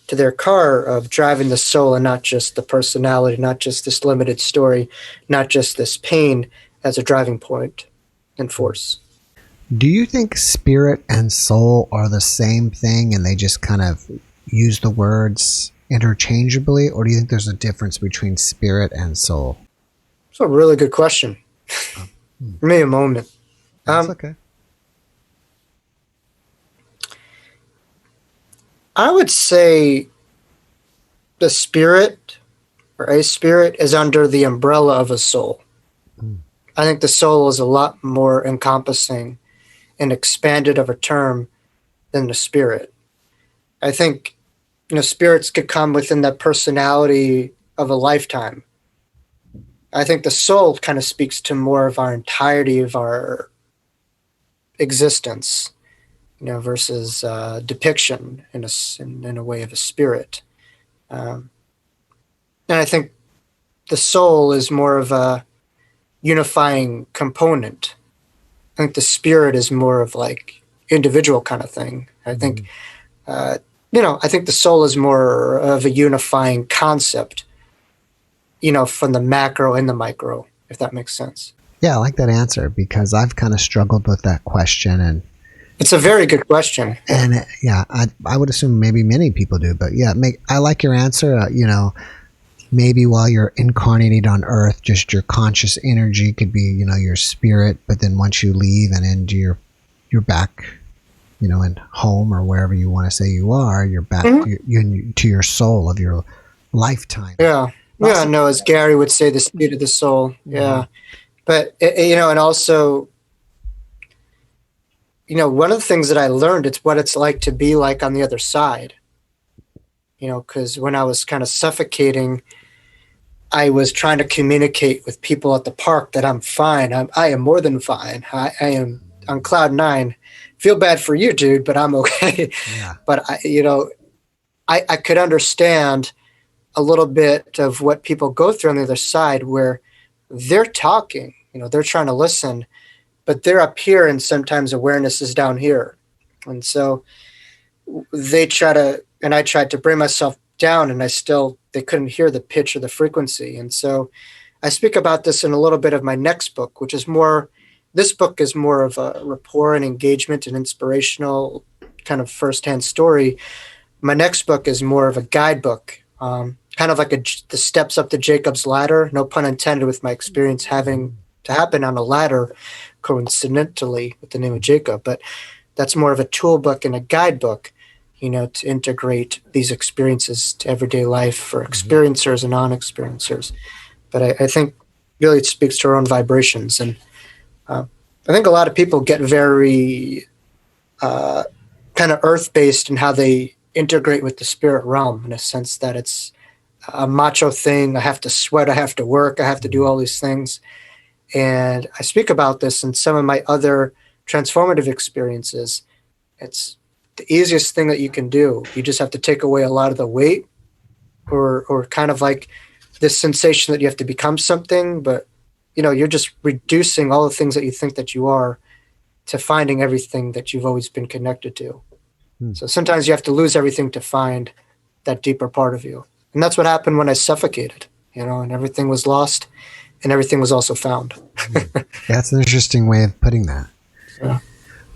S2: to their car of driving the soul, and not just the personality, not just this limited story, not just this pain as a driving point and force.
S1: Do you think spirit and soul are the same thing and they just kind of use the words interchangeably, or do you think there's a difference between spirit and soul?
S2: It's a really good question. Give me a moment.
S1: That's okay.
S2: I would say the spirit, or a spirit, is under the umbrella of a soul. I think the soul is a lot more encompassing and expanded of a term than the spirit. I think, spirits could come within that personality of a lifetime. I think the soul kind of speaks to more of our entirety of our existence, versus depiction in a way of a spirit. And I think the soul is more of a unifying component. I think the spirit is more of like individual kind of thing. I think, I think the soul is more of a unifying concept, from the macro and the micro, if that makes sense.
S1: Yeah, I like that answer, because I've kind of struggled with that question, and
S2: it's a very good question.
S1: And I would assume maybe many people do, but I like your answer. Maybe while you're incarnated on Earth, just your conscious energy could be, your spirit, but then once you leave and into you're back, in home or wherever you want to say you are, you're back to your soul of your lifetime.
S2: Yeah. Yeah, no, as Gary would say, the speed of the soul. Yeah. But, and also, one of the things that I learned, it's what it's like to be like on the other side. Because when I was kind of suffocating, I was trying to communicate with people at the park that I'm fine. I am more than fine. I am on cloud nine. Feel bad for you, dude, but I'm okay.
S1: Yeah.
S2: But I could understand a little bit of what people go through on the other side, where they're talking, they're trying to listen, but they're up here and sometimes awareness is down here. And so I tried to bring myself down, and they couldn't hear the pitch or the frequency. And so I speak about this in a little bit of my next book, this book is more of a rapport and engagement and inspirational kind of firsthand story. My next book is more of a guidebook, kind of like the steps up to Jacob's ladder, no pun intended, with my experience having to happen on a ladder coincidentally with the name of Jacob. But that's more of a tool book and a guidebook, to integrate these experiences to everyday life for experiencers and non-experiencers. But I think really it speaks to our own vibrations. And I think a lot of people get very kind of earth-based in how they integrate with the spirit realm, in a sense that it's a macho thing. I have to sweat, I have to work, I have to do all these things. And I speak about this in some of my other transformative experiences. It's the easiest thing that you can do. You just have to take away a lot of the weight, or kind of like this sensation that you have to become something, but you're just reducing all the things that you think that you are to finding everything that you've always been connected to. So sometimes you have to lose everything to find that deeper part of you. And that's what happened when I suffocated, and everything was lost and everything was also found.
S1: That's an interesting way of putting that.
S2: Yeah.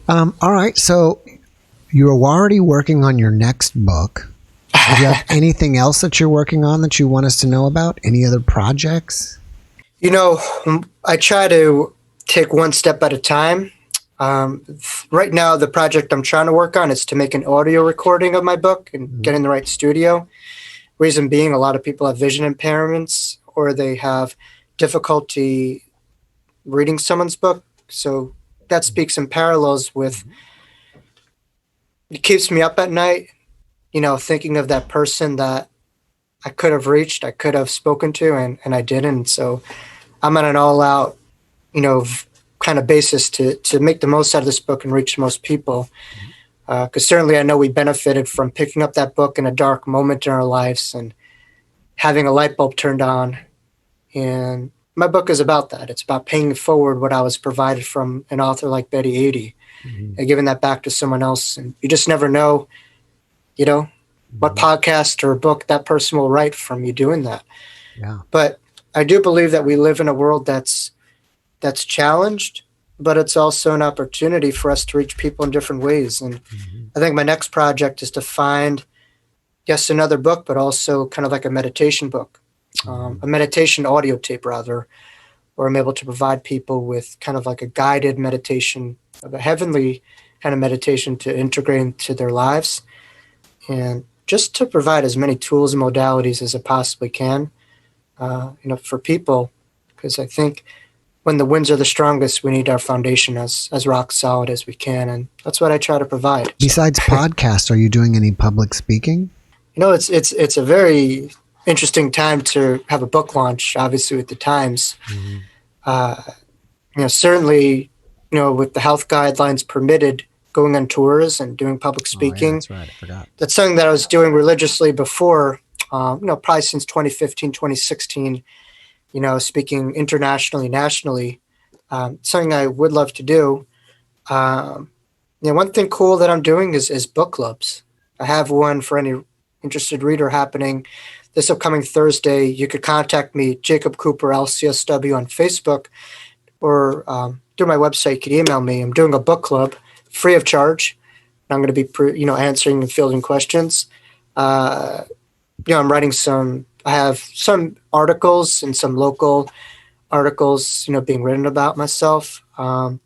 S1: All right. So you're already working on your next book. Do you have anything else that you're working on that you want us to know about? Any other projects?
S2: I try to take one step at a time. Right now, the project I'm trying to work on is to make an audio recording of my book and get in the right studio. Reason being, a lot of people have vision impairments or they have difficulty reading someone's book. So that speaks in parallels with, it keeps me up at night, thinking of that person that I could have reached, I could have spoken to, and I didn't. So I'm on an all-out, kind of basis to make the most out of this book and reach most people. Because certainly I know we benefited from picking up that book in a dark moment in our lives and having a light bulb turned on. And my book is about that. It's about paying forward what I was provided from an author like Betty Eadie and giving that back to someone else. And you just never know, what podcast or book that person will write from you doing that.
S1: Yeah.
S2: But I do believe that we live in a world that's challenged, but it's also an opportunity for us to reach people in different ways. And I think my next project is to find, yes, another book, but also kind of like a meditation book, a meditation audio tape rather, where I'm able to provide people with kind of like a guided meditation, of a heavenly kind of meditation to integrate into their lives, and just to provide as many tools and modalities as it possibly can, for people, because I think when the winds are the strongest, we need our foundation as rock solid as we can, and that's what I try to provide.
S1: Besides podcasts, are you doing any public speaking?
S2: It's a very interesting time to have a book launch, obviously with the times. Certainly, with the health guidelines permitted, going on tours and doing public speaking.
S1: Oh, yeah, that's right. I forgot.
S2: That's something that I was doing religiously before, probably since 2015, 2016, speaking internationally, nationally, something I would love to do. One thing cool that I'm doing is book clubs. I have one for any interested reader happening this upcoming Thursday. You could contact me, Jacob Cooper, LCSW on Facebook, or through my website, you could email me. I'm doing a book club free of charge. I'm going to be, answering and fielding questions. I'm writing I have some articles and some local articles, being written about myself. I'm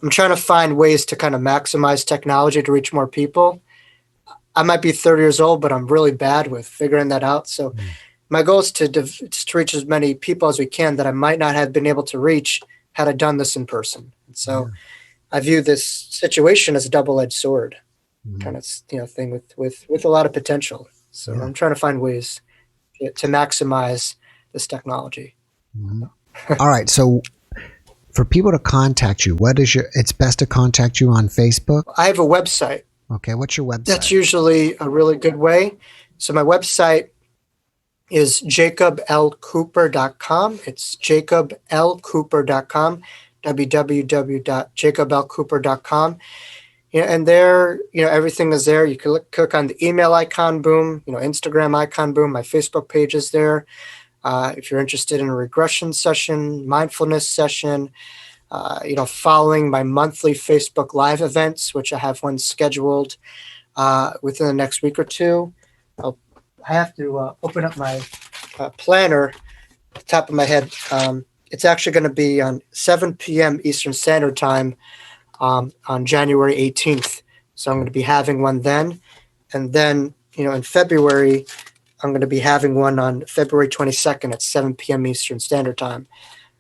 S2: trying to find ways to kind of maximize technology to reach more people. I might be 30 years old, but I'm really bad with figuring that out. So my goal is to reach as many people as we can that I might not have been able to reach had I done this in person. And so I view this situation as a double-edged sword kind of thing with a lot of potential. So I'm trying to find ways to maximize this technology.
S1: All right. So for people to contact you, it's best to contact you on Facebook?
S2: I have a website.
S1: Okay. What's your website?
S2: That's usually a really good way. So my website is jacoblcooper.com. It's jacoblcooper.com, www.jacoblcooper.com. And there, everything is there. You can click on the email icon, boom, Instagram icon, boom. My Facebook page is there. If you're interested in a regression session, mindfulness session, following my monthly Facebook Live events, which I have one scheduled within the next week or two. I have to open up my planner at the top of my head. It's actually going to be on 7 p.m. Eastern Standard Time on January 18th. So I'm going to be having one then. And then, in February, I'm going to be having one on February 22nd at 7 p.m. Eastern Standard Time.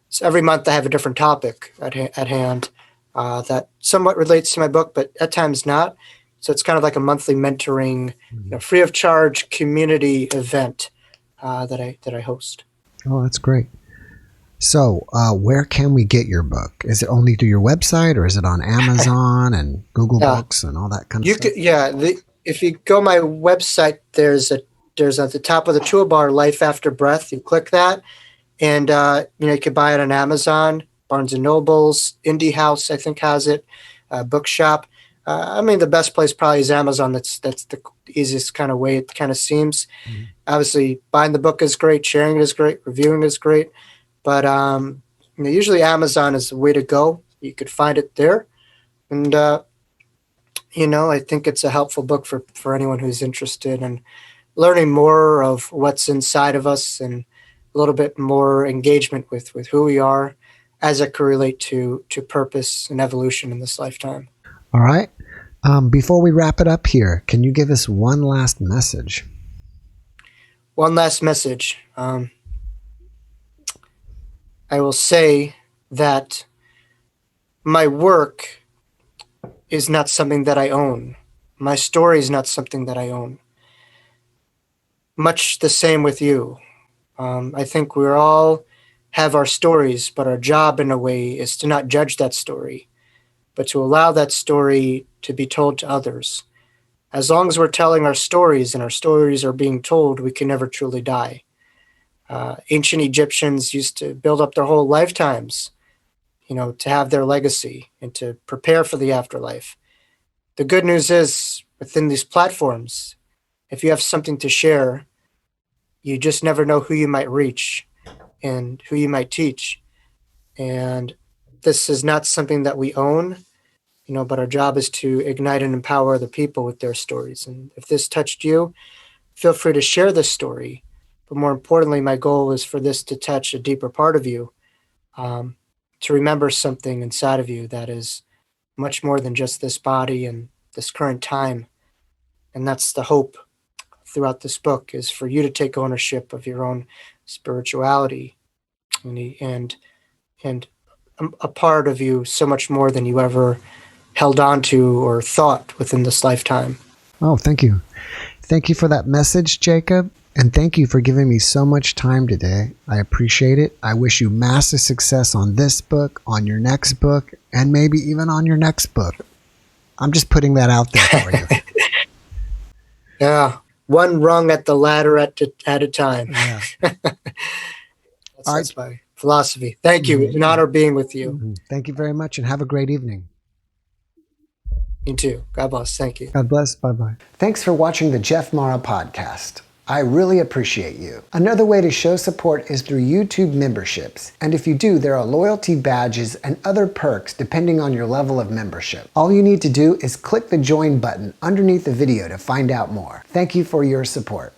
S2: So every month I have a different topic at hand that somewhat relates to my book, but at times not. So it's kind of like a monthly mentoring, free of charge community event that I host.
S1: Oh, that's great. So, where can we get your book? Is it only through your website, or is it on Amazon and Google
S2: Yeah,
S1: Books and all that kind of
S2: you
S1: stuff?
S2: could. Yeah, if you go my website, there's at the top of the toolbar, Life After Breath. You click that, and you could buy it on Amazon, Barnes and Nobles, Indie House, I think has it, Bookshop. I mean, the best place probably is Amazon. That's the easiest kind of way it kind of seems.
S1: Mhm.
S2: Obviously, buying the book is great, sharing it is great, reviewing is great, but usually Amazon is the way to go. You could find it there, and I think it's a helpful book for anyone who's interested in learning more of what's inside of us and a little bit more engagement with who we are as it can relate to purpose and evolution in this lifetime.
S1: All right. Before we wrap it up here, can you give us one last message?
S2: One last message. I will say that my work is not something that I own. My story is not something that I own. Much the same with you. I think we all have our stories, but our job in a way is to not judge that story, but to allow that story to be told to others. As long as we're telling our stories and our stories are being told, we can never truly die. Ancient Egyptians used to build up their whole lifetimes, to have their legacy and to prepare for the afterlife. The good news is, within these platforms, if you have something to share, you just never know who you might reach and who you might teach. And this is not something that we own, but our job is to ignite and empower other people with their stories. And if this touched you, feel free to share this story. But more importantly, my goal is for this to touch a deeper part of you, to remember something inside of you that is much more than just this body and this current time. And that's the hope throughout this book, is for you to take ownership of your own spirituality and a part of you so much more than you ever held on to or thought within this lifetime.
S1: Oh, thank you. Thank you for that message, Jacob. And thank you for giving me so much time today. I appreciate it. I wish you massive success on this book, on your next book, and maybe even on your next book. I'm just putting that out there for you.
S2: Yeah, one rung at the ladder at a time.
S1: Yeah.
S2: That's my philosophy. Thank you. It's an honor being with you.
S1: Thank you very much and have a great evening.
S2: Me too. God bless. Thank you.
S1: God bless. Bye-bye. Thanks for watching the JeffMara podcast. I really appreciate you. Another way to show support is through YouTube memberships. And if you do, there are loyalty badges and other perks depending on your level of membership. All you need to do is click the join button underneath the video to find out more. Thank you for your support.